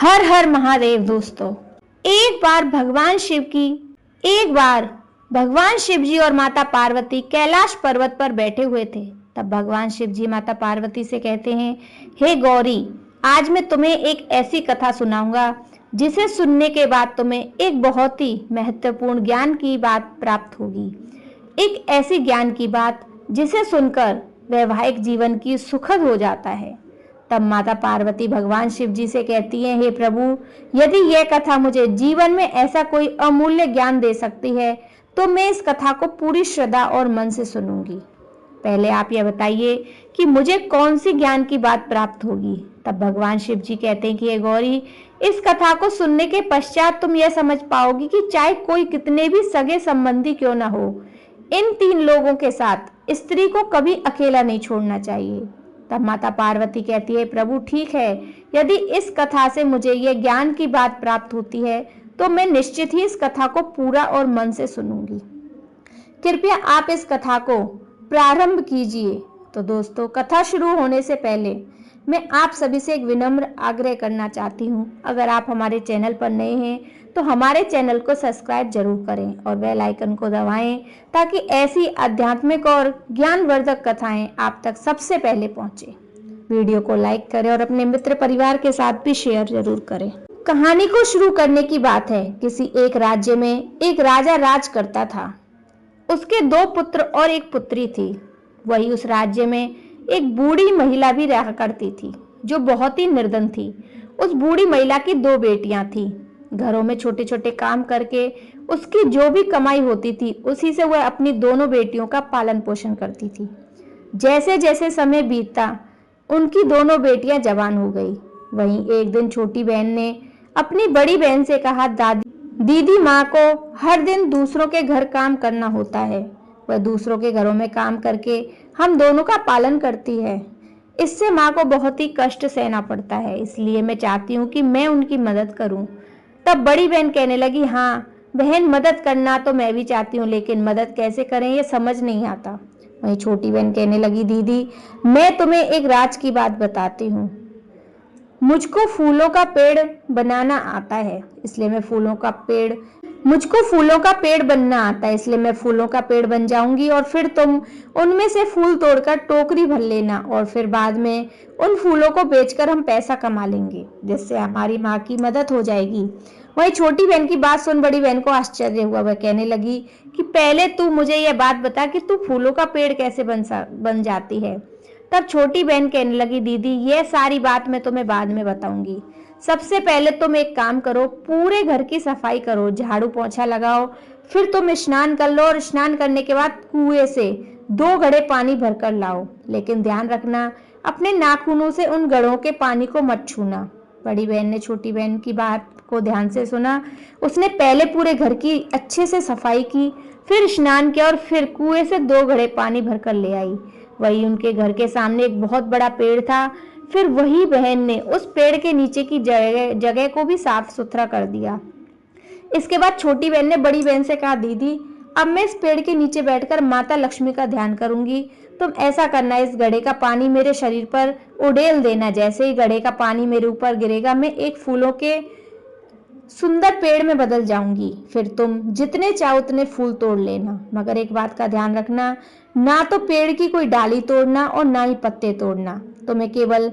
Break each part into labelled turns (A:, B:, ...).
A: हर हर महादेव दोस्तों। एक बार भगवान शिव जी और माता पार्वती कैलाश पर्वत पर बैठे हुए थे। तब भगवान शिव जी माता पार्वती से कहते हैं, हे गौरी, आज मैं तुम्हें एक ऐसी कथा सुनाऊंगा जिसे सुनने के बाद तुम्हें एक बहुत ही महत्वपूर्ण ज्ञान की बात प्राप्त होगी। एक ऐसी ज्ञान की बात जिसे सुनकर वैवाहिक जीवन की सुखद हो जाता है। तब माता पार्वती भगवान शिव जी से कहती हैं, हे प्रभु, यदि यह कथा मुझे जीवन में ऐसा कोई अमूल्य ज्ञान दे सकती है तो मैं इस कथा को पूरी श्रद्धा और मन से सुनूंगी। पहले आप यह बताइए कि मुझे कौन सी ज्ञान की बात प्राप्त होगी। तब भगवान शिव जी कहते हैं कि हे गौरी, इस कथा को सुनने के पश्चात तुम यह समझ पाओगी कि चाहे कोई कितने भी सगे संबंधी क्यों न हो, इन 3 लोगों के साथ स्त्री को कभी अकेला नहीं छोड़ना चाहिए। तब माता पार्वती कहती है, प्रभु ठीक है, यदि इस कथा से मुझे यह ज्ञान की बात प्राप्त होती है तो मैं निश्चित ही इस कथा को पूरा और मन से सुनूंगी। कृपया आप इस कथा को प्रारंभ कीजिए। तो दोस्तों, कथा शुरू होने से पहले मैं आप सभी से एक विनम्र आग्रह करना चाहती हूँ। अगर आप हमारे चैनल पर नए हैं तो हमारे चैनल को सब्सक्राइब जरूर करें और बेल आइकन को दबाएं ताकि ऐसी आध्यात्मिक और ज्ञानवर्धक कथाएं आप तक सबसे पहले पहुंचे। वीडियो को लाइक करें और अपने मित्र परिवार के साथ भी शेयर जरूर करें। कहानी को शुरू करने की बात है। किसी एक राज्य में एक राजा राज करता था। उसके 2 पुत्र और एक पुत्री थी। वही उस राज्य में एक बूढ़ी महिला भी रहा करती थी जो बहुत ही निर्धन थी। उस बूढ़ी महिला की 2 बेटियां थी। घरों में छोटे छोटे काम करके उसकी जो भी कमाई होती थी उसी से वह अपनी दोनों बेटियों का पालन पोषण करती थी। जैसे जैसे समय बीतता उनकी दोनों बेटियां जवान हो गई। वहीं एक दिन छोटी बहन ने अपनी बड़ी बहन से कहा, दीदी, माँ को हर दिन दूसरों के घर काम करना होता है। वह दूसरों के घरों में काम करके हम दोनों का पालन करती है। इससे माँ को बहुत ही कष्ट सहना पड़ता है, इसलिए मैं चाहती हूँ कि मैं उनकी मदद करूँ। तब बड़ी बहन कहने लगी, हाँ बहन, मदद करना तो मैं भी चाहती हूँ, लेकिन मदद कैसे करें ये समझ नहीं आता। वहीं छोटी बहन कहने लगी, दीदी, मैं तुम्हें एक राज की बात बताती हूँ। मुझको फूलों का पेड़ बनाना आता है, इसलिए मैं फूलों का पेड़ बन जाऊंगी और फिर तुम उनमें से फूल तोड़कर टोकरी भर लेना और फिर बाद में उन फूलों को बेचकर हम पैसा कमा लेंगे, जिससे हमारी माँ की मदद हो जाएगी। वही छोटी बहन की बात सुन बड़ी बहन को आश्चर्य हुआ। वह कहने लगी कि पहले तू मुझे यह बात बता कि तू फूलों का पेड़ कैसे बन जाती है। तब छोटी बहन कहने लगी, दीदी, यह सारी बात मैं तुम्हें बाद में बताऊंगी। सबसे पहले तुम एक काम करो, पूरे घर की सफाई करो, झाड़ू पोंछा लगाओ, फिर तुम स्नान कर लो और स्नान करने के बाद कुएं से 2 घड़े पानी भरकर लाओ, लेकिन ध्यान रखना अपने नाखूनों से उन घड़ों के पानी को मत छूना। बड़ी बहन ने छोटी बहन की बात को ध्यान से सुना। उसने पहले पूरे घर की अच्छे से सफाई की, फिर स्नान किया और फिर कुएं से 2 घड़े पानी भरकर ले आई। वही उनके घर के सामने एक बहुत बड़ा पेड़ था। फिर वही बहन ने उस पेड़ के नीचे की जगह को भी साफ सुथरा कर दिया। इसके बाद छोटी बहन ने बड़ी बहन से कहा, दीदी, अब मैं इस पेड़ के नीचे बैठकर माता लक्ष्मी का ध्यान करूंगी। तुम ऐसा करना, इस घड़े का पानी मेरे शरीर पर उड़ेल देना। जैसे ही घड़े का पानी मेरे ऊपर गिरेगा मैं एक फूलों के सुंदर पेड़ में बदल जाऊंगी। फिर तुम जितने चाहो उतने फूल तोड़ लेना, मगर एक बात का ध्यान रखना, ना तो पेड़ की कोई डाली तोड़ना और ना ही पत्ते तोड़ना। तुम्हें केवल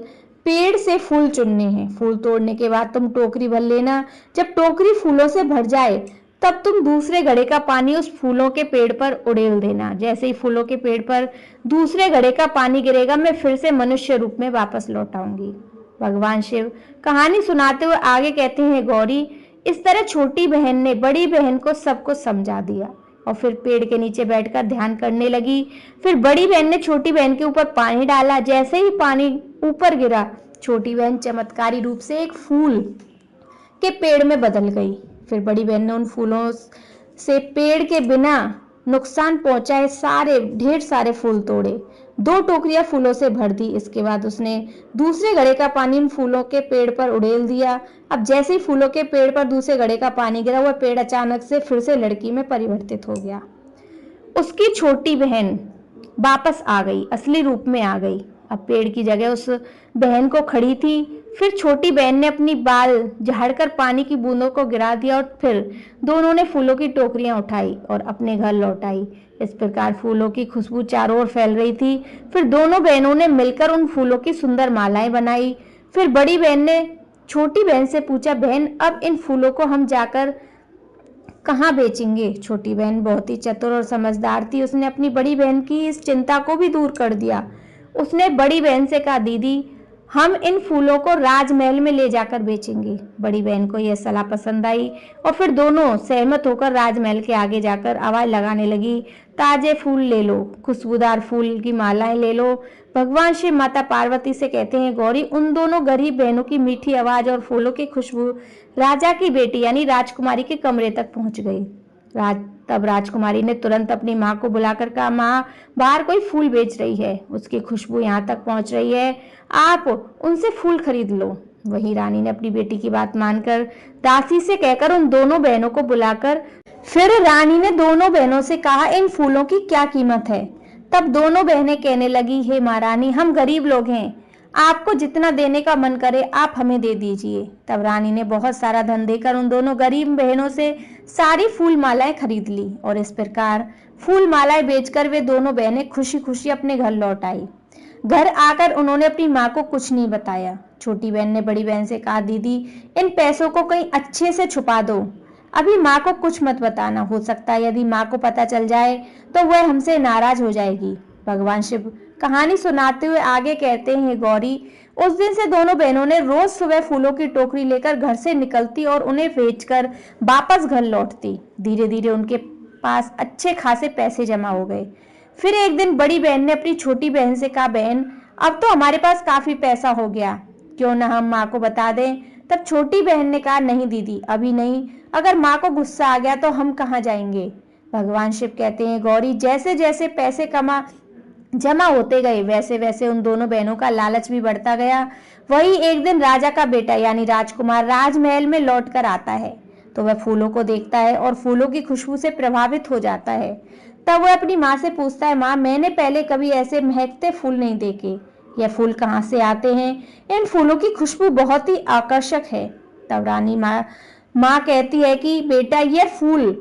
A: पेड़ से फूल चुनने हैं। फूल तोड़ने के बाद तुम टोकरी भर लेना। जब टोकरी फूलों से भर जाए तब तुम दूसरे घड़े का पानी उस फूलों के पेड़ पर उड़ेल देना। जैसे ही फूलों के पेड़ पर दूसरे घड़े का पानी गिरेगा मैं फिर से मनुष्य रूप में वापस लौट आऊंगी। भगवान शिव कहानी सुनाते हुए आगे कहते हैं, गौरी, इस तरह छोटी बहन ने बड़ी बहन को सब कुछ समझा दिया और फिर पेड़ के नीचे बैठकर ध्यान करने लगी। फिर बड़ी बहन ने छोटी बहन के ऊपर पानी डाला। जैसे ही पानी ऊपर गिरा, छोटी बहन चमत्कारी रूप से एक फूल के पेड़ में बदल गई। फिर बड़ी बहन ने उन फूलों से पेड़ के बिना नुकसान पहुंचाए ढेर सारे फूल तोड़े, 2 टोकरियां फूलों से भर दी। इसके बाद उसने दूसरे घड़े का पानी उन फूलों के पेड़ पर उड़ेल दिया। अब जैसे ही फूलों के पेड़ पर दूसरे घड़े का पानी गिरा, वह पेड़ अचानक से फिर से लड़की में परिवर्तित हो गया। उसकी छोटी बहन वापस आ गई, असली रूप में आ गई। अब पेड़ की जगह उस बहन को खड़ी थी फिर छोटी बहन ने अपनी बाल झाड़कर पानी की बूंदों को गिरा दिया और फिर दोनों ने फूलों की टोकरियां उठाई और अपने घर लौट आई। इस प्रकार फूलों की खुशबू चारों ओर फैल रही थी। फिर दोनों बहनों ने मिलकर उन फूलों की सुंदर मालाएं बनाई। फिर बड़ी बहन ने छोटी बहन से पूछा, बहन अब इन फूलों को हम जाकर कहाँ बेचेंगे? छोटी बहन बहुत ही चतुर और समझदार थी। उसने अपनी बड़ी बहन की इस चिंता को भी दूर कर दिया। उसने बड़ी बहन से कहा, दीदी हम इन फूलों को राजमहल में ले जाकर बेचेंगे। बड़ी बहन को यह सलाह पसंद आई और फिर दोनों सहमत होकर राजमहल के आगे जाकर आवाज लगाने लगी, ताजे फूल ले लो, खुशबूदार फूल की मालाएं ले लो। भगवान शिव माता पार्वती से कहते हैं, गौरी उन दोनों गरीब बहनों की मीठी आवाज और फूलों की खुशबू राजा की बेटी यानी राजकुमारी के कमरे तक पहुंच गई। तब राजकुमारी ने तुरंत अपनी माँ को बुलाकर कहा, माँ बाहर कोई फूल बेच रही है, उसकी खुशबू यहाँ तक पहुंच रही है, आप उनसे फूल खरीद लो। वहीं रानी ने अपनी बेटी की बात मानकर दासी से कहकर उन दोनों बहनों को बुलाकर फिर रानी ने दोनों बहनों से कहा, इन फूलों की क्या कीमत है? तब दोनों बहनें कहने लगी, हे महारानी हम गरीब लोग हैं, आपको जितना देने का मन करे आप हमें दे दीजिए। तब रानी ने बहुत सारा धन देकर उन दोनों गरीब बहनों से सारी फूल मालाएं खरीद ली और इस प्रकार फूल मालाएं बेचकर वे दोनों बहनें खुशी खुशी अपने घर लौट आई। घर आकर उन्होंने अपनी माँ को कुछ नहीं बताया। छोटी बहन ने बड़ी बहन से कहा, दीदी इन पैसों को कहीं अच्छे से छुपा दो, अभी माँ को कुछ मत बताना, हो सकता है यदि माँ को पता चल जाए तो वह हमसे नाराज हो जाएगी। भगवान शिव कहानी सुनाते हुए आगे कहते हैं, गौरी उस दिन से दोनों बहनों ने रोज सुबह फूलों की टोकरी लेकर घर से निकलती और उन्हें बेचकर वापस घर लौटती। धीरे धीरे उनके पास अच्छे खासे पैसे जमा हो गए। फिर एक दिन बड़ी बहन ने अपनी छोटी बहन से कहा, बहन अब तो हमारे पास काफी पैसा हो गया, क्यों ना हम माँ को बता दें? तब छोटी बहन ने कहा, नहीं दीदी अभी नहीं, अगर माँ को गुस्सा आ गया तो हम कहाँ जाएंगे? भगवान शिव कहते हैं, गौरी जैसे जैसे पैसे जमा होते गए वैसे वैसे उन दोनों बहनों का लालच भी बढ़ता गया। वही एक दिन राजा का बेटा यानी राजकुमार राजमहल में लौट कर आता है तो वह फूलों को देखता है और फूलों की खुशबू से प्रभावित हो जाता है। तब वह अपनी माँ से पूछता है, माँ मैंने पहले कभी ऐसे महकते फूल नहीं देखे, यह फूल कहाँ से आते हैं? इन फूलों की खुशबू बहुत ही आकर्षक है। तब रानी माँ कहती है कि बेटा ये फूल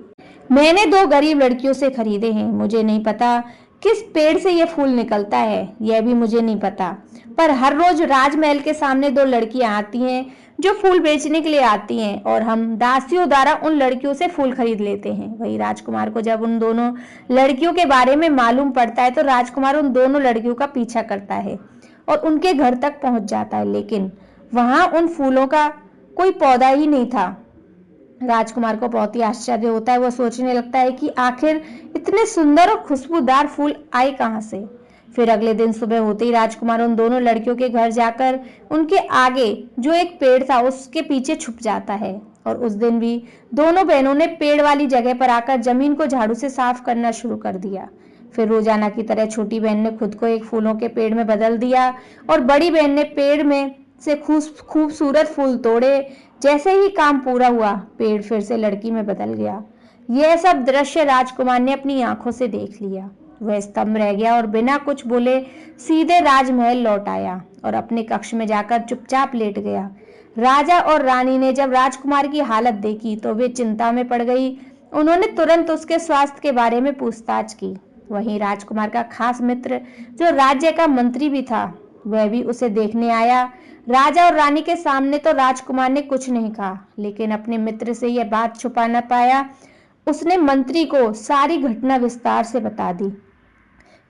A: मैंने दो गरीब लड़कियों से खरीदे हैं, मुझे नहीं पता किस पेड़ से ये फूल निकलता है, यह भी मुझे नहीं पता, पर हर रोज राजमहल के सामने दो लड़कियां आती हैं जो फूल बेचने के लिए आती हैं और हम दासियों द्वारा उन लड़कियों से फूल खरीद लेते हैं। वही राजकुमार को जब उन दोनों लड़कियों के बारे में मालूम पड़ता है तो राजकुमार उन दोनों लड़कियों का पीछा करता है और उनके घर तक पहुंच जाता है, लेकिन वहां उन फूलों का कोई पौधा ही नहीं था। राजकुमार को बहुत ही आश्चर्य होता है। वह सोचने लगता है कि आखिर इतने सुंदर और खुशबूदार फूल आए कहां से। फिर अगले दिन सुबह होते ही राजकुमार उन दोनों लड़कियों के घर जाकर उनके आगे जो एक पेड़ था उसके पीछे छुप जाता है और उस दिन भी दोनों बहनों ने पेड़ वाली जगह पर आकर जमीन को झाड़ू से साफ करना शुरू कर दिया। फिर रोजाना की तरह छोटी बहन ने खुद को एक फूलों के पेड़ में बदल दिया और बड़ी बहन ने पेड़ में से खूबसूरत फूल तोड़े। जैसे ही काम पूरा हुआ पेड़ फिर से लड़की में बदल गया। यह सब दृश्य राजकुमार ने अपनी आंखों से देख लिया। वह स्तंभ रह गया और बिना कुछ बोले सीधे राजमहल लौट आया और अपने कक्ष में जाकर चुपचाप लेट गया। राजा और रानी ने जब राजकुमार की हालत देखी तो वे चिंता में पड़ गई। उन्होंने तुरंत उसके स्वास्थ्य के बारे में पूछताछ की। वहीं राजकुमार का खास मित्र जो राज्य का मंत्री भी था वह भी उसे देखने आया। राजा और रानी के सामने तो राजकुमार ने कुछ नहीं कहा, लेकिन अपने मित्र से यह बात छुपा न पाया। उसने मंत्री को सारी घटना विस्तार से बता दी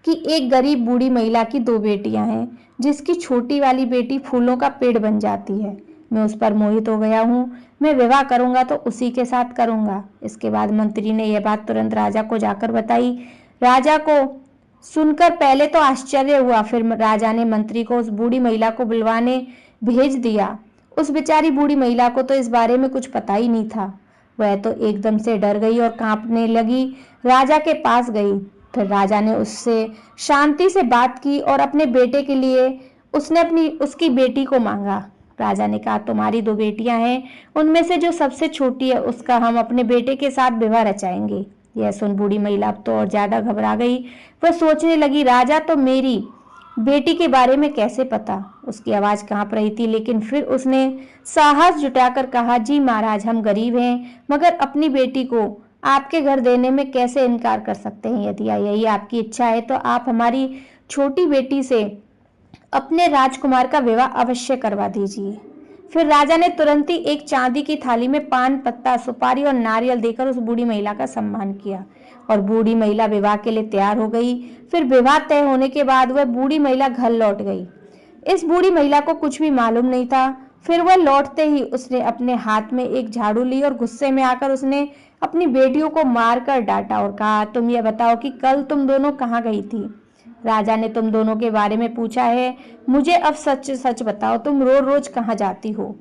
A: कि एक गरीब बूढ़ी महिला की दो बेटियां हैं, जिसकी छोटी वाली बेटी फूलों का पेड़ बन जाती है। मैं उस पर मोहित हो गया हूँ, मैं विवाह करूंगा तो उसी के साथ करूंगा। इसके बाद मंत्री ने यह बात तुरंत राजा को जाकर बताई। राजा को सुनकर पहले तो आश्चर्य हुआ, फिर राजा ने मंत्री को उस बूढ़ी महिला को बुलवाने भेज दिया। उस बेचारी बूढ़ी महिला को तो इस बारे में कुछ पता ही नहीं था। वह तो एकदम से डर गई और कांपने लगी। राजा के पास गई। फिर राजा ने उससे शांति से बात की और अपने बेटे के लिए उसकी बेटी को मांगा। राजा ने कहा, तुम्हारी दो बेटियां हैं, उनमें से जो सबसे छोटी है उसका हम अपने बेटे के साथ विवाह रचाएंगे। यह सुन बूढ़ी महिला अब तो और ज्यादा घबरा गई। वह सोचने लगी, राजा तो मेरी बेटी के बारे में कैसे पता? उसकी आवाज कांप रही थी, लेकिन फिर उसने साहस जुटाकर कहा, जी महाराज, हम गरीब हैं, मगर अपनी बेटी को आपके घर देने में कैसे इनकार कर सकते हैं। यदि यही आपकी इच्छा है तो आप हमारी छोटी बेटी से अपने राजकुमार का विवाह अवश्य करवा दीजिए। फिर राजा ने तुरंत ही एक चांदी की थाली में पान पत्ता, सुपारी और नारियल देकर उस बूढ़ी महिला का सम्मान किया और बूढ़ी महिला विवाह के लिए तैयार हो गई। फिर विवाह तय होने के बाद वह बूढ़ी महिला घर लौट गई। इस बूढ़ी महिला को कुछ भी मालूम नहीं था। फिर वह लौटते ही उसने अपने हाथ में एक झाड़ू ली और गुस्से में आकर उसने अपनी बेटियों को मारकर डांटा और कहा, तुम ये बताओ कि कल तुम दोनों कहाँ गई थी? राजा ने तुम दोनों के बारे में पूछा है, मुझे अब सच सच बताओ, तुम रोज रोज कहाँ जाती हो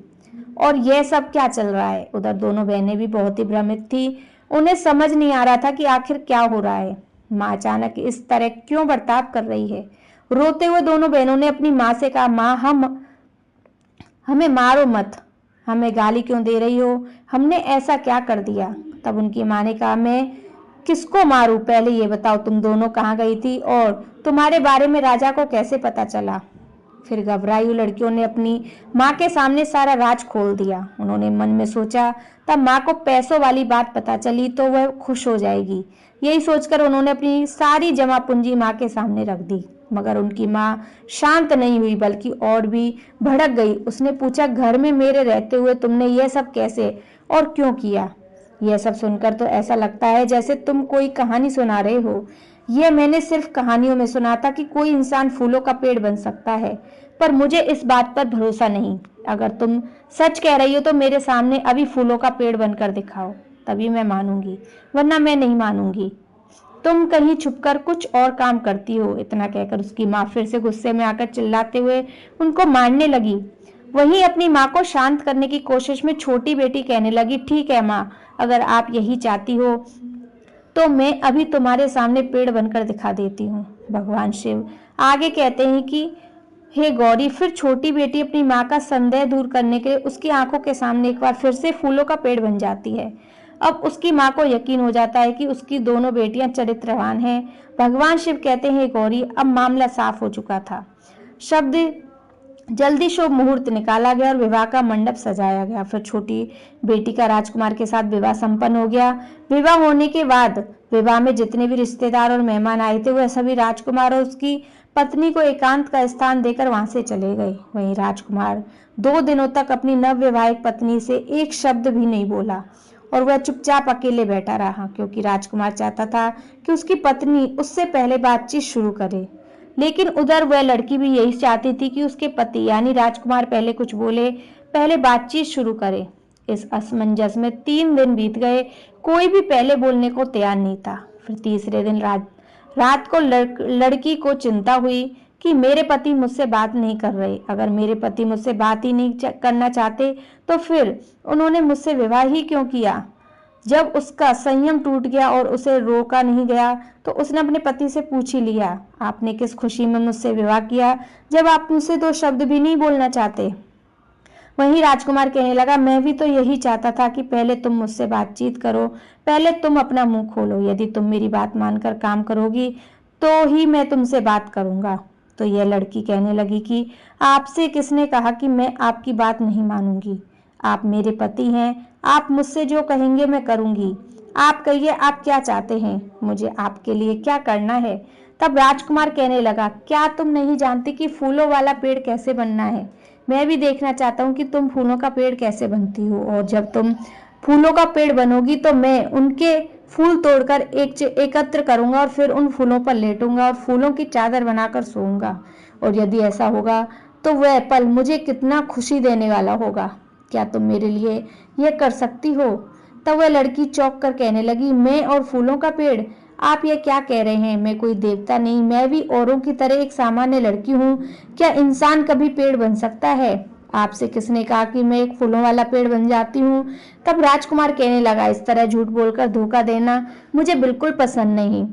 A: और यह सब क्या चल रहा है? उधर दोनों बहनें भी बहुत ही भ्रमित थी। उन्हें समझ नहीं आ रहा था कि आखिर क्या हो रहा है। माँ अचानक इस तरह क्यों बर्ताव कर रही है? रोते हुए दोनों बहनों ने अपनी माँ से कहा, माँ, हमें मारो मत, हमें गाली क्यों दे रही हो? हमने ऐसा क्या कर दिया? तब उनकी माँ ने कहा, मैं किसको मारूं? पहले ये बताओ तुम दोनों कहाँ गई थी और तुम्हारे बारे में राजा को कैसे पता चला? फिर घबराई हुई लड़कियों ने अपनी माँ के सामने सारा राज खोल दिया। उन्होंने मन में सोचा, तब माँ को पैसों वाली बात पता चली तो वह खुश हो जाएगी। यही सोचकर उन्होंने अपनी सारी जमा पूंजी माँ के सामने रख दी। मगर उनकी माँ शांत नहीं हुई, बल्कि और भी भड़क गई। उसने पूछा, घर में मेरे रहते हुए तुमने यह सब कैसे और क्यों किया? यह सब सुनकर तो ऐसा लगता है जैसे तुम कोई कहानी सुना रहे हो। यह मैंने सिर्फ कहानियों में सुना था कि कोई इंसान फूलों का पेड़ बन सकता है, पर मुझे इस बात पर भरोसा नहीं। अगर तुम सच कह रही हो तो मेरे सामने अभी फूलों का पेड़ बनकर दिखाओ, तभी मैं मानूंगी, वरना मैं नहीं मानूंगी। तुम कहीं छुपकर कुछ और काम करती हो। इतना कहकर उसकी माँ फिर से गुस्से में आकर चिल्लाते हुए उनको मारने लगी। वहीं अपनी माँ को शांत करने की कोशिश में छोटी बेटी कहने लगी, ठीक है माँ, अगर आप यही चाहती हो तो मैं अभी तुम्हारे सामने पेड़ बनकर दिखा देती हूँ। भगवान शिव आगे कहते हैं कि हे गौरी, फिर छोटी बेटी अपनी माँ का संदेह दूर करने के लिए उसकी आंखों के सामने एक बार फिर से फूलों का पेड़ बन जाती है। अब उसकी माँ को यकीन हो जाता है कि उसकी दोनों बेटियां चरित्रवान हैं। भगवान शिव कहते हैं, गौरी, अब मामला साफ हो चुका था। शब्द जल्दी शुभ मुहूर्त निकाला गया और विवाह का मंडप सजाया गया। फिर छोटी बेटी का राजकुमार के साथ विवाह संपन्न हो गया। विवाह होने के बाद विवाह में जितने भी रिश्तेदार और मेहमान आए थे वह सभी राजकुमार और उसकी पत्नी को एकांत का स्थान देकर वहां से चले गए। वहीं राजकुमार 2 दिनों तक अपनी नवविवाहित पत्नी से एक शब्द भी नहीं बोला और वह चुपचाप अकेले बैठा रहा, क्योंकि राजकुमार चाहता था कि उसकी पत्नी उससे पहले बातचीत शुरू करे। लेकिन उधर वह लड़की भी यही चाहती थी कि उसके पति यानी राजकुमार पहले कुछ बोले, पहले बातचीत शुरू करे। इस असमंजस में 3 दिन बीत गए, कोई भी पहले बोलने को तैयार नहीं था। फिर तीसरे दिन रात को लड़की को चिंता हुई कि मेरे पति मुझसे बात नहीं कर रहे। अगर मेरे पति मुझसे बात ही नहीं करना चाहते तो फिर उन्होंने मुझसे विवाह ही क्यों किया? जब उसका संयम टूट गया और उसे रोका नहीं गया तो उसने अपने पति से पूछ ही लिया, आपने किस खुशी में मुझसे विवाह किया जब आप मुझसे 2 शब्द भी नहीं बोलना चाहते? वहीं राजकुमार कहने लगा, मैं भी तो यही चाहता था कि पहले तुम मुझसे बातचीत करो, पहले तुम अपना मुंह खोलो। यदि तुम मेरी बात मानकर काम करोगी तो ही मैं तुमसे बात करूंगा। तो यह लड़की कहने लगी कि आपसे किसने कहा कि मैं आपकी बात नहीं मानूंगी? आप मेरे पति हैं, आप मुझसे जो कहेंगे मैं करूंगी। आप कहिए, आप क्या चाहते हैं? मुझे आपके लिए क्या करना है? तब राजकुमार कहने लगा, क्या तुम नहीं जानती कि फूलों वाला पेड़ कैसे बनना है? मैं भी देखना चाहता हूँ कि तुम फूलों का पेड़ कैसे बनती हो, और जब तुम फूलों का पेड़ बनोगी तो मैं उनके फूल तोड़कर एकत्र करूंगा और फिर उन फूलों पर लेटूंगा और फूलों की चादर बनाकर सोऊंगा। और यदि ऐसा होगा तो वह पल मुझे कितना खुशी देने वाला होगा। क्या तुम मेरे लिए यह कर सकती हो? तब वह लड़की चौंक कर कहने लगी, मैं और फूलों का पेड़? आप ये क्या कह रहे हैं? मैं कोई देवता नहीं, मैं भी औरों की तरह एक सामान्य लड़की हूँ। क्या इंसान कभी पेड़ बन सकता है? आपसे किसने कहा कि मैं एक फूलों वाला पेड़ बन जाती हूँ? तब राजकुमार कहने लगा, इस तरह झूठ बोलकर धोखा देना मुझे बिल्कुल पसंद नहीं।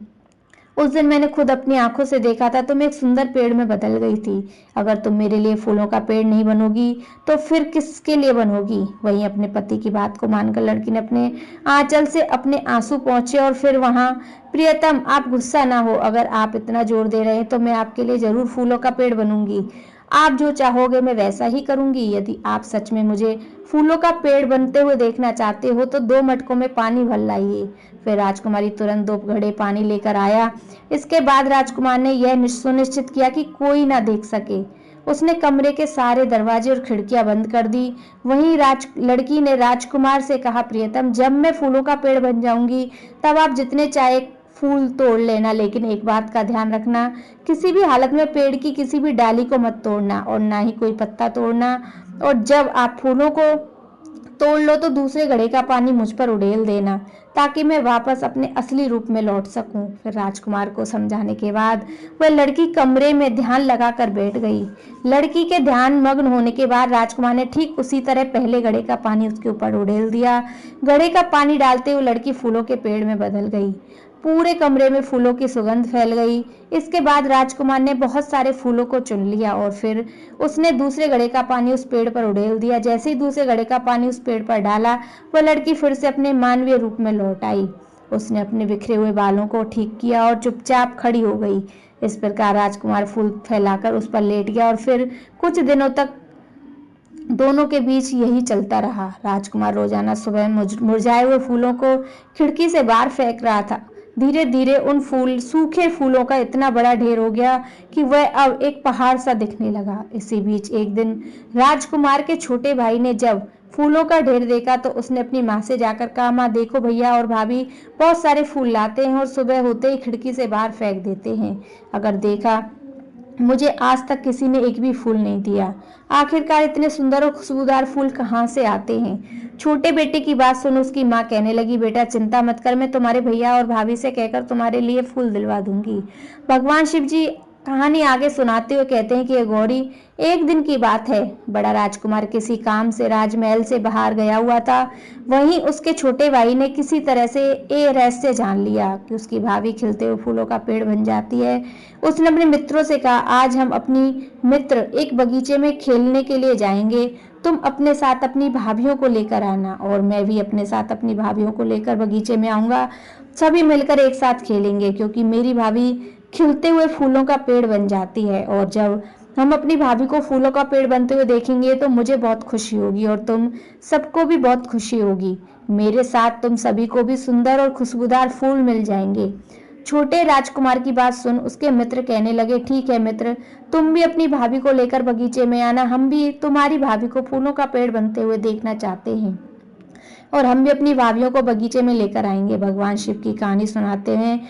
A: उस दिन मैंने खुद अपनी आंखों से देखा था, तुम एक सुंदर पेड़ में बदल गई थी। अगर तुम मेरे लिए फूलों का पेड़ नहीं बनोगी तो फिर किसके लिए बनोगी? वहीं अपने पति की बात को मानकर लड़की ने अपने आंचल से अपने आंसू पोंछे और फिर वहां, प्रियतम आप गुस्सा ना हो, अगर आप इतना जोर दे रहे हैं तो मैं आपके लिए जरूर फूलों का पेड़ बनूंगी। आप जो चाहोगे मैं वैसा ही करूंगी। यदि आप सच में मुझे फूलों का पेड़ बनते हुए देखना चाहते हो तो 2 मटकों में पानी भर लाइए। फिर राजकुमारी तुरंत 2 घड़े पानी लेकर आया। इसके बाद राजकुमार ने यह सुनिश्चित किया कि कोई ना देख सके। उसने कमरे के सारे दरवाजे और खिड़कियां बंद कर दी। वहीं लड़की ने राजकुमार से कहा, प्रियतम जब मैं फूलों का पेड़ बन जाऊंगी तब आप जितने चाहे फूल तोड़ लेना, लेकिन एक बात का ध्यान रखना, किसी भी हालत में पेड़ की किसी भी डाली को मत तोड़ना और ना ही कोई पत्ता तोड़ना। और जब आप फूलों को तोड़ लो तो दूसरे घड़े का पानी मुझ पर उड़ेल देना, ताकि मैं वापस अपने असली रूप में लौट सकूं। फिर राजकुमार को समझाने के बाद वह लड़की कमरे में ध्यान लगाकर बैठ गई। लड़की के ध्यान मग्न होने के बाद राजकुमार ने ठीक उसी तरह पहले घड़े का पानी उसके ऊपर उड़ेल दिया। घड़े का पानी डालते हुए लड़की फूलों के पेड़ में बदल गई। पूरे कमरे में फूलों की सुगंध फैल गई। इसके बाद राजकुमार ने बहुत सारे फूलों को चुन लिया और फिर उसने दूसरे घड़े का पानी उस पेड़ पर उड़ेल दिया। जैसे ही दूसरे घड़े का पानी उस पेड़ पर डाला, वह लड़की फिर से अपने मानवीय रूप में लौट आई। उसने अपने बिखरे हुए बालों को ठीक किया और चुपचाप खड़ी हो गई। इस प्रकार राजकुमार फूल फैलाकर उस पर लेट गया और फिर कुछ दिनों तक दोनों के बीच यही चलता रहा। राजकुमार रोजाना सुबह मुरझाए हुए फूलों को खिड़की से बाहर फेंक रहा था। धीरे धीरे उन सूखे फूलों का इतना बड़ा ढेर हो गया कि वह अब एक पहाड़ सा दिखने लगा। इसी बीच एक दिन राजकुमार के छोटे भाई ने जब फूलों का ढेर देखा तो उसने अपनी माँ से जाकर कहा, माँ देखो भैया और भाभी बहुत सारे फूल लाते हैं और सुबह होते ही खिड़की से बाहर फेंक देते हैं। अगर देखा, मुझे आज तक किसी ने एक भी फूल नहीं दिया। आखिरकार इतने सुंदर और खुशबूदार फूल कहाँ से आते हैं? छोटे बेटे की बात सुन उसकी माँ कहने लगी, बेटा चिंता मत कर, मैं तुम्हारे भैया और भाभी से कहकर तुम्हारे लिए फूल दिलवा दूंगी। भगवान शिव जी कहानी आगे सुनाते हुए कहते हैं कि गौरी, एक दिन की बात है, बड़ा राजकुमार किसी काम से राजमहल से बाहर गया हुआ था। वहीं उसके छोटे भाई ने किसी तरह से ये रहस्य जान लिया कि उसकी भाभी खिलते हुए फूलों का पेड़ बन जाती है। उसने अपने मित्रों से कहा, आज हम अपनी मित्र एक बगीचे में खेलने के लिए जाएंगे, तुम अपने साथ अपनी भाभीियों को लेकर आना और मैं भी अपने साथ अपनी भाभीियों को लेकर बगीचे में आऊंगा। सभी मिलकर एक साथ खेलेंगे, क्योंकि मेरी भाभी खिलते हुए फूलों का पेड़ बन जाती है और जब हम अपनी भाभी को फूलों का पेड़ बनते हुए देखेंगे तो मुझे बहुत खुशी होगी और तुम सबको भी बहुत खुशी होगी। मेरे साथ तुम सभी को भी सुंदर और खुशबूदार फूल मिल जाएंगे। छोटे राजकुमार की बात सुन उसके मित्र कहने लगे, ठीक है मित्र, तुम भी अपनी भाभी को लेकर बगीचे में आना, हम भी तुम्हारी भाभी को फूलों का पेड़ बनते हुए देखना चाहते हैं और हम भी अपनी भाभीियों को बगीचे में लेकर आएंगे। भगवान शिव की कहानी सुनाते हैं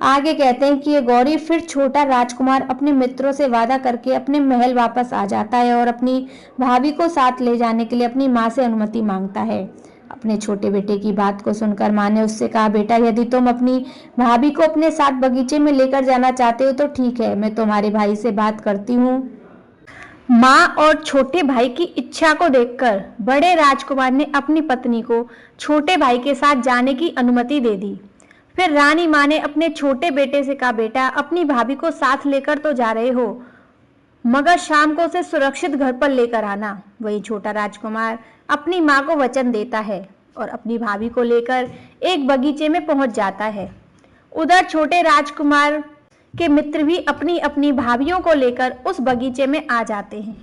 A: आगे कहते हैं कि ये गौरी, फिर छोटा राजकुमार अपने मित्रों से वादा करके अपने महल वापस आ जाता है और अपनी भाभी को साथ ले जाने के लिए अपनी माँ से अनुमति मांगता है। अपने छोटे बेटे की बात को सुनकर माँ ने उससे कहा, बेटा यदि तुम अपनी भाभी को अपने साथ बगीचे में लेकर जाना चाहते हो तो ठीक है, मैं तुम्हारे भाई से बात करती हूँ। माँ और छोटे भाई की इच्छा को देखकर बड़े राजकुमार ने अपनी पत्नी को छोटे भाई के साथ जाने की अनुमति दे दी। फिर रानी माँ ने अपने छोटे बेटे से कहा, बेटा अपनी भाभी को साथ लेकर तो जा रहे हो, मगर शाम को उसे सुरक्षित घर पर लेकर आना। वही छोटा राजकुमार अपनी माँ को वचन देता है और अपनी भाभी को लेकर एक बगीचे में पहुंच जाता है। उधर छोटे राजकुमार के मित्र भी अपनी अपनी भाभीियों को लेकर उस बगीचे में आ जाते हैं।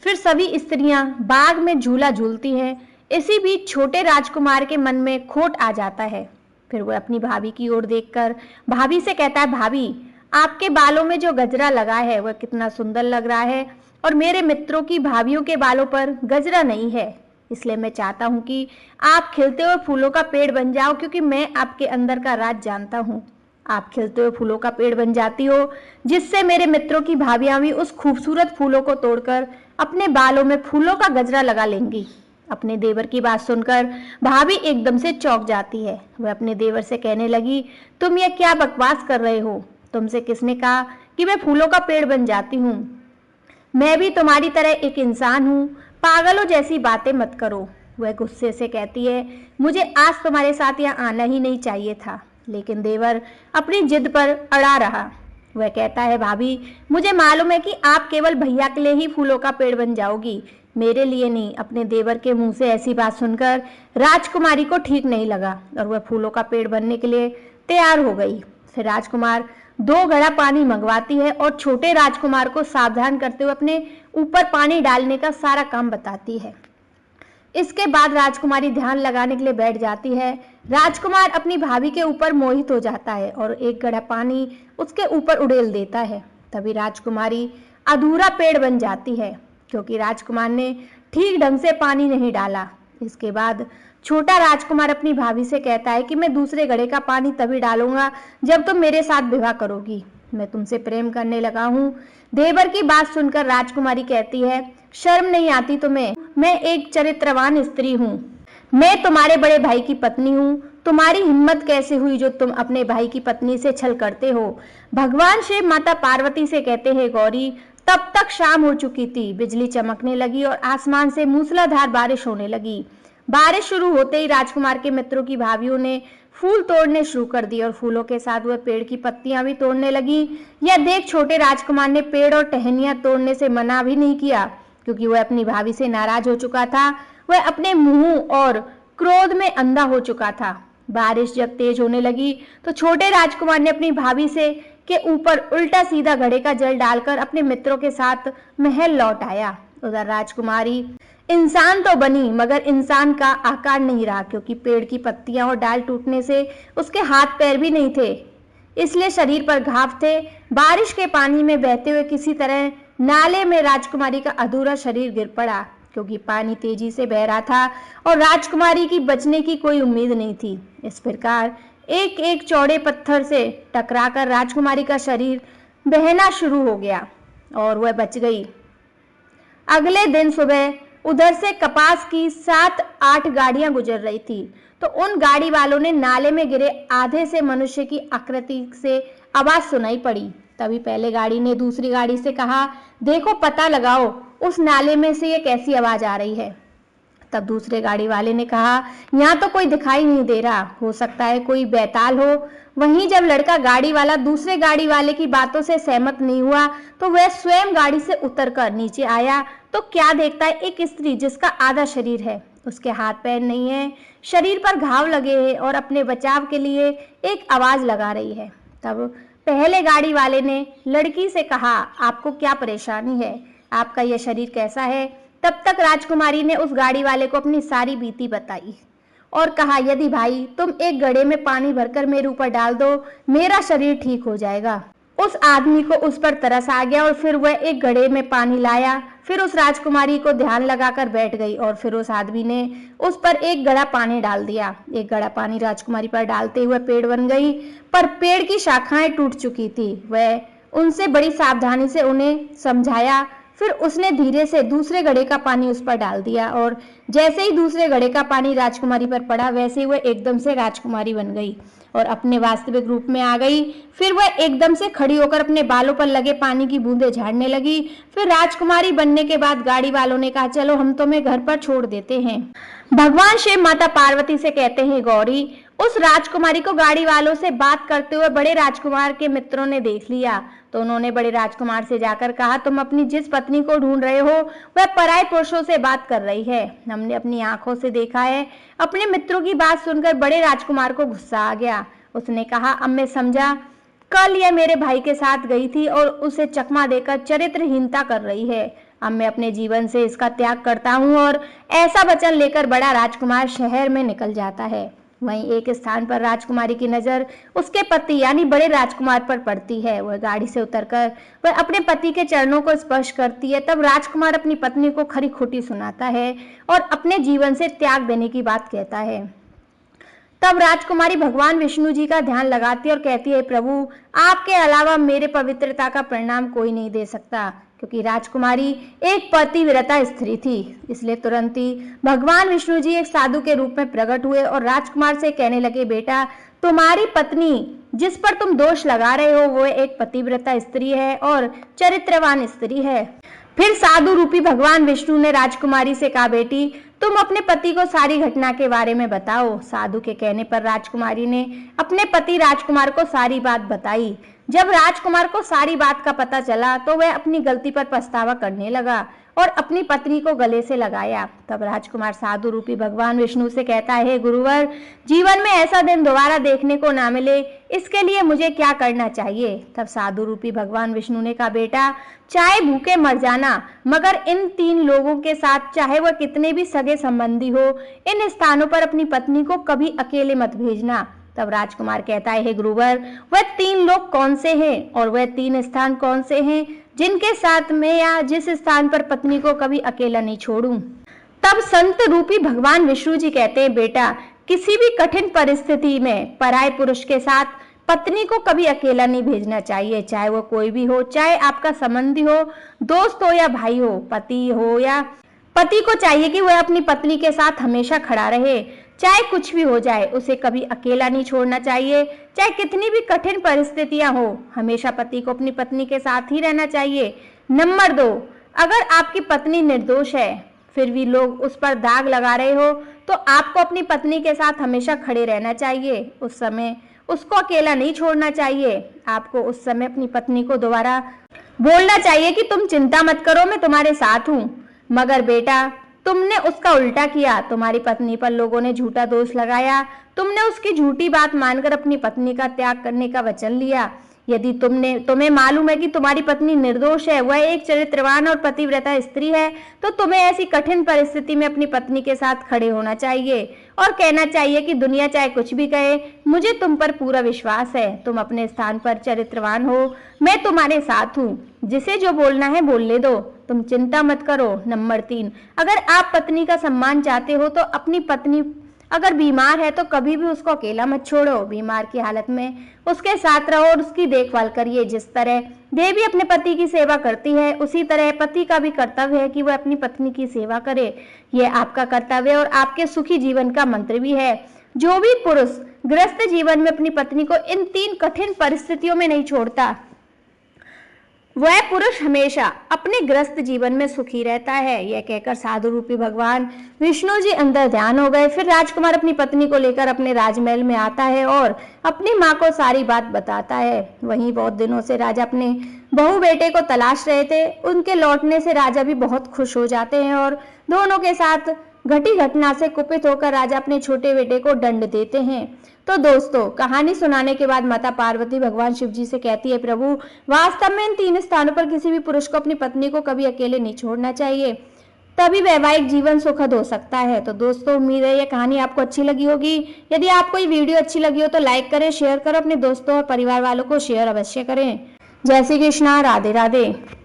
A: फिर सभी स्त्रियां बाग में झूला झूलती हैं। इसी बीच छोटे राजकुमार के मन में खोट आ जाता है। फिर वह अपनी भाभी की ओर देखकर भाभी से कहता है, भाभी आपके बालों में जो गजरा लगा है वह कितना सुंदर लग रहा है और मेरे मित्रों की भाभीियों के बालों पर गजरा नहीं है, इसलिए मैं चाहता हूं कि आप खिलते हुए फूलों का पेड़ बन जाओ, क्योंकि मैं आपके अंदर का राज जानता हूं। आप खिलते हुए फूलों का पेड़ बन जाती हो, जिससे मेरे मित्रों की भाभियां भी उस खूबसूरत फूलों को तोड़कर अपने बालों में फूलों का गजरा लगा लेंगी। अपने देवर की बात सुनकर भाभी एकदम से चौंक जाती है। वह अपने देवर से कहने लगी, तुम ये क्या बकवास कर रहे हो? तुमसे किसने कहा कि मैं फूलों का पेड़ बन जाती हूँ? मैं भी तुम्हारी तरह एक इंसान हूँ, पागलों जैसी बातें मत करो। वह गुस्से से कहती है, मुझे आज तुम्हारे साथ यहाँ आना ही नहीं चाहिए था। लेकिन देवर अपनी जिद पर अड़ा रहा। वह कहता है, भाभी मुझे मालूम है कि आप केवल भैया के लिए ही फूलों का पेड़ बन जाओगी, मेरे लिए नहीं। अपने देवर के मुंह से ऐसी बात सुनकर राजकुमारी को ठीक नहीं लगा और वह फूलों का पेड़ बनने के लिए तैयार हो गई। फिर राजकुमार 2 घड़ा पानी मंगवाती है और छोटे राजकुमार को सावधान करते हुए अपने ऊपर पानी डालने का सारा काम बताती है। इसके बाद राजकुमारी ध्यान लगाने के लिए बैठ जाती है। राजकुमार अपनी भाभी के ऊपर मोहित हो जाता है और 1 घड़ा पानी उसके ऊपर उड़ेल देता है। तभी राजकुमारी अधूरा पेड़ बन जाती है क्योंकि राजकुमार ने ठीक ढंग से पानी नहीं डाला। इसके बाद छोटा राजकुमार अपनी भाभी से कहता है कि मैं दूसरे घड़े का पानी तभी डालूंगा जब तुम मेरे साथ विवाह करोगी, मैं तुमसे प्रेम करने लगा हूँ। देवर की बात सुनकर राजकुमारी कहती है, शर्म नहीं आती तुम्हें? मैं एक चरित्रवान स्त्री हूँ, मैं तुम्हारे बड़े भाई की पत्नी हूँ। तुम्हारी हिम्मत कैसे हुई जो तुम अपने भाई की पत्नी से छल करते हो? भगवान शिव माता पार्वती से कहते हैं, गौरी तब तक शाम हो चुकी थी, बिजली चमकने लगी और आसमान से मूसलाधार बारिश होने लगी। बारिश शुरू होते ही राजकुमार के मित्रों की भाभियों ने फूल तोड़ने शुरू कर दिए और फूलों के साथ वह पेड़ की पत्तियां भी तोड़ने लगी। यह देख छोटे राजकुमार ने पेड़ और टहनियां तोड़ने से मना भी नहीं किया क्योंकि वह अपनी भाभी से नाराज हो चुका था। वह अपने मुंह और क्रोध में अंधा हो चुका था। बारिश जब तेज होने लगी तो छोटे राजकुमार ने अपनी भाभी से के ऊपर उल्टा सीधा घड़े का जल डालकर अपने मित्रों के साथ महल लौट आया। उधर राजकुमारी इंसान तो बनी मगर इंसान का आकार नहीं रहा क्योंकि पेड़ की पत्तियां और डाल टूटने से उसके हाथ पैर भी नहीं थे, इसलिए शरीर पर घाव थे। बारिश के पानी में बहते हुए किसी तरह नाले में राजकुमारी का अधूरा शरीर गिर पड़ा क्योंकि पानी तेजी से बह रहा था और राजकुमारी की बचने की कोई उम्मीद नहीं थी। इस प्रकार एक एक चौड़े पत्थर से टकराकर राजकुमारी का शरीर बहना शुरू हो गया और वह बच गई। अगले दिन सुबह उधर से कपास की 7-8 गाड़ियां गुजर रही थी तो उन गाड़ी वालों ने नाले में गिरे आधे से मनुष्य की आकृति से आवाज सुनाई पड़ी। तभी पहले गाड़ी ने दूसरी गाड़ी से कहा, देखो पता लगाओ उस नाले में से ये कैसी आवाज आ रही है। तब दूसरे गाड़ी वाले ने कहा, यहाँ तो कोई दिखाई नहीं दे रहा, हो सकता है कोई बैताल हो। वहीं जब लड़का गाड़ी वाला दूसरे गाड़ी वाले की बातों से सहमत नहीं हुआ तो वह स्वयं गाड़ी से उतरकर नीचे आया तो क्या देखता है, एक स्त्री जिसका आधा शरीर है, उसके हाथ पैर नहीं है, शरीर पर घाव लगे हैं और अपने बचाव के लिए एक आवाज लगा रही है। तब पहले गाड़ी वाले ने लड़की से कहा, आपको क्या परेशानी है, आपका यह शरीर कैसा है? तब तक राजकुमारी ने उस गाड़ी वाले को अपनी सारी बीती बताई और कहा, यदि भाई तुम एक घड़े में पानी भरकर मेरे ऊपर डाल दो, मेरा शरीर ठीक हो जाएगा। उस आदमी को उस पर तरस आ गया और फिर वह एक घड़े में पानी लाया, फिर उस राजकुमारी को ध्यान लगाकर बैठ गई और फिर उस आदमी ने उस पर एक घड़ा पानी डाल दिया। एक घड़ा पानी राजकुमारी पर डालते हुए पेड़ बन गई, पर पेड़ की शाखाएं टूट चुकी थी। वह उनसे बड़ी सावधानी से उन्हें समझाया, फिर उसने धीरे से दूसरे घड़े का पानी उस पर डाल दिया और जैसे ही दूसरे घड़े का पानी राजकुमारी पर पड़ा वैसे ही वह एकदम से राजकुमारी बन गई और अपने वास्तविक रूप में आ गई। फिर वह एकदम से खड़ी होकर अपने बालों पर लगे पानी की बूंदें झाड़ने लगी। फिर राजकुमारी बनने के बाद गाड़ी वालों ने कहा, चलो हम तुम्हें घर पर छोड़ देते हैं। भगवान शिव माता पार्वती से कहते हैं, गौरी उस राजकुमारी को गाड़ी वालों से बात करते हुए बड़े राजकुमार के मित्रों ने देख लिया तो उन्होंने बड़े राजकुमार से जाकर कहा, तुम अपनी जिस पत्नी को ढूंढ रहे हो वह पराये पुरुषों से बात कर रही है, हमने अपनी आंखों से देखा है। अपने मित्रों की बात सुनकर बड़े राजकुमार को गुस्सा आ गया। उसने कहा, अब मैं समझा, कल यह मेरे भाई के साथ गई थी और उसे चकमा देकर चरित्रहीनता कर रही है। अब मैं अपने जीवन से इसका त्याग करता हूँ और ऐसा वचन लेकर बड़ा राजकुमार शहर में निकल जाता है। वहीं एक स्थान पर राजकुमारी की नजर उसके पति यानी बड़े राजकुमार पर पड़ती है। वह गाड़ी से उतरकर वह अपने पति के चरणों को स्पर्श करती है। तब राजकुमार अपनी पत्नी को खरी खोटी सुनाता है और अपने जीवन से त्याग देने की बात कहता है। तब राजकुमारी भगवान विष्णु जी का ध्यान लगाती है और कहती है, प्रभु आपके अलावा मेरे पवित्रता का परिणाम कोई नहीं दे सकता। क्योंकि राजकुमारी एक पतिव्रता स्त्री थी, इसलिए तुरंत ही भगवान विष्णु जी एक साधु के रूप में प्रकट हुए और राजकुमार से कहने लगे, बेटा तुम्हारी पत्नी जिस पर तुम दोष लगा रहे हो वो एक पतिव्रता स्त्री है और चरित्रवान स्त्री है। फिर साधु रूपी भगवान विष्णु ने राजकुमारी से कहा, बेटी तुम अपने पति को सारी घटना के बारे में बताओ। साधु के कहने पर राजकुमारी ने अपने पति राजकुमार को सारी बात बताई। जब राजकुमार को सारी बात का पता चला तो वह अपनी गलती पर पछतावा करने लगा और अपनी पत्नी को गले से लगाया। तब राजकुमार साधु रूपी भगवान विष्णु से कहता है, हे गुरुवर, जीवन में ऐसा दिन दोबारा देखने को ना मिले, इसके लिए मुझे क्या करना चाहिए? तब साधु रूपी भगवान विष्णु ने कहा, बेटा, चाहे भूखे मर जाना, मगर इन 3 लोगों के साथ, चाहे वह कितने भी सगे संबंधी हो, इन स्थानों पर अपनी पत्नी को कभी अकेले मत भेजना। तब राजकुमार कहता है, हे गुरुवर, वह 3 लोग कौन से हैं और वह 3 स्थान कौन से हैं जिनके साथ मैं या जिस स्थान पर पत्नी को कभी अकेला नहीं छोड़ूं? तब संत रूपी भगवान विष्णु जी कहते हैं, बेटा, किसी भी कठिन परिस्थिति में पराये पुरुष के साथ पत्नी को कभी अकेला नहीं भेजना चाहिए, चाहे वो कोई भी हो, चाहे आपका संबंधी हो, दोस्त हो या भाई हो, पति हो या पति को चाहिए कि वह अपनी पत्नी के साथ हमेशा खड़ा रहे, चाहे कुछ भी हो जाए, उसे कभी अकेला नहीं छोड़ना चाहिए। चाहे कितनी भी कठिन परिस्थितियां हो, हमेशा पति को अपनी पत्नी के साथ ही रहना चाहिए। नंबर 2, अगर आपकी पत्नी निर्दोष है फिर भी लोग उस पर दाग लगा रहे हो तो आपको अपनी पत्नी के साथ हमेशा खड़े रहना चाहिए। उस समय उसको अकेला नहीं छोड़ना चाहिए। आपको उस समय अपनी पत्नी को दोबारा बोलना चाहिए कि तुम चिंता मत करो, मैं तुम्हारे साथ हूँ। मगर बेटा, तुमने उसका उल्टा किया। तुम्हारी पत्नी पर लोगों ने झूठा दोष लगाया। तुमने उसकी झूठी बात मानकर अपनी पत्नी का त्याग करने का वचन लिया। यदि तुम्हें मालूम है कि तुम्हारी पत्नी निर्दोष है, वह एक चरित्रवान और पतिव्रता स्त्री है, तो तुम्हें ऐसी कठिन परिस्थिति में अपनी पत्नी के साथ खड़े होना चाहिए और कहना चाहिए कि दुनिया चाहे कुछ भी कहे, मुझे तुम पर पूरा विश्वास है। तुम अपने स्थान पर चरित्रवान हो, मैं तुम्हारे साथ हूँ। जिसे जो बोलना है बोलने दो, तुम चिंता मत करो। नंबर 3, अगर आप पत्नी का सम्मान चाहते हो तो अपनी पत्नी अगर बीमार है तो कभी भी उसको अकेला मत छोड़ो। बीमार की हालत में उसके साथ रहो और उसकी देखभाल करिए। जिस तरह देवी अपने पति की सेवा करती है, उसी तरह पति का भी कर्तव्य है कि वह अपनी पत्नी की सेवा करे। यह आपका कर्तव्य और आपके सुखी जीवन का मंत्र भी है। जो भी पुरुष गृहस्थ जीवन में अपनी पत्नी को इन 3 कठिन परिस्थितियों में नहीं छोड़ता, वह पुरुष हमेशा अपने गृहस्थ जीवन में सुखी रहता है। यह कहकर साधु रूपी भगवान विष्णु जी अंदर ध्यान हो गए। फिर राजकुमार अपनी पत्नी को लेकर अपने राजमहल में आता है और अपनी माँ को सारी बात बताता है। वहीं बहुत दिनों से राजा अपने बहू बेटे को तलाश रहे थे। उनके लौटने से राजा भी बहुत खुश हो जाते हैं और दोनों के साथ घटी घटना से कुपित होकर राजा अपने छोटे बेटे को दंड देते हैं। तो दोस्तों, कहानी सुनाने के बाद माता पार्वती भगवान शिव जी से कहती है, प्रभु, वास्तव में इन 3 स्थानों पर किसी भी पुरुष को अपनी पत्नी को कभी अकेले नहीं छोड़ना चाहिए, तभी वैवाहिक जीवन सुखद हो सकता है। तो दोस्तों, उम्मीद है ये कहानी आपको अच्छी लगी होगी। यदि आपको ये वीडियो अच्छी लगी हो तो लाइक करें, शेयर करो, अपने दोस्तों और परिवार वालों को शेयर अवश्य करें। जय श्री कृष्णा, राधे राधे।